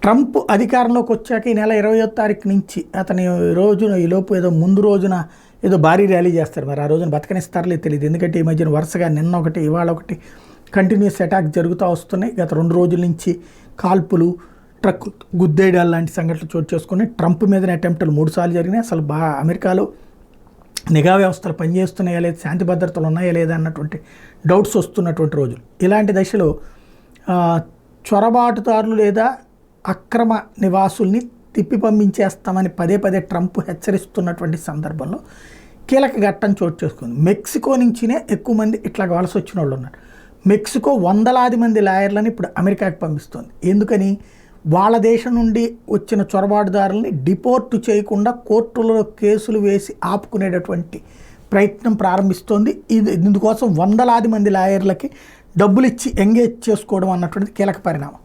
Trump అధికారంలోకి వచ్చాక ఈ నెల 20వ తారీఖు నుంచి అతని రోజున ఈలోపు ఏదో ముందు రోజున ఏదో భారీ ర్యాలీ చేస్తారు. మరి ఆ రోజున బతకనిస్తారో తెలియదు. ఎందుకంటే ఈ మధ్యన వరుసగా నిన్న ఒకటి ఇవాళ ఒకటి కంటిన్యూస్ అటాక్ జరుగుతూ వస్తున్నాయి. గత 2 రోజుల నుంచి కాల్పులు, ట్రక్ గుద్దేయడాలు లాంటి సంఘటనలు చోటు చేసుకుని ట్రంప్ మీదనే అటెంప్టులు 3 సార్లు జరిగినాయి. అసలు అమెరికాలో నిఘా వ్యవస్థలు పనిచేస్తున్నాయా లేదా, శాంతి భద్రతలు ఉన్నాయా లేదా అన్నటువంటి డౌట్స్ వస్తున్నటువంటి రోజులు. ఇలాంటి దశలో చొరబాటుదారులు లేదా అక్రమ నివాసుల్ని తిప్పి పంపించేస్తామని పదే పదే ట్రంప్ హెచ్చరిస్తున్నటువంటి సందర్భంలో కీలక ఘట్టం చోటు చేసుకుంది. మెక్సికో నుంచినే ఎక్కువ మంది ఇట్లా వలస వచ్చిన వాళ్ళు ఉన్నారు. మెక్సికో వందలాది మంది లాయర్లను ఇప్పుడు అమెరికాకి పంపిస్తుంది. ఎందుకని? వాళ్ళ దేశం నుండి వచ్చిన చొరబాటుదారుల్ని డిపోర్ట్ చేయకుండా కోర్టులలో కేసులు వేసి ఆపుకునేటటువంటి ప్రయత్నం ప్రారంభిస్తోంది. ఇందుకోసం వందలాది మంది లాయర్లకి డబ్బులు ఇచ్చి ఎంగేజ్ చేసుకోవడం అన్నటువంటిది కీలక పరిణామం.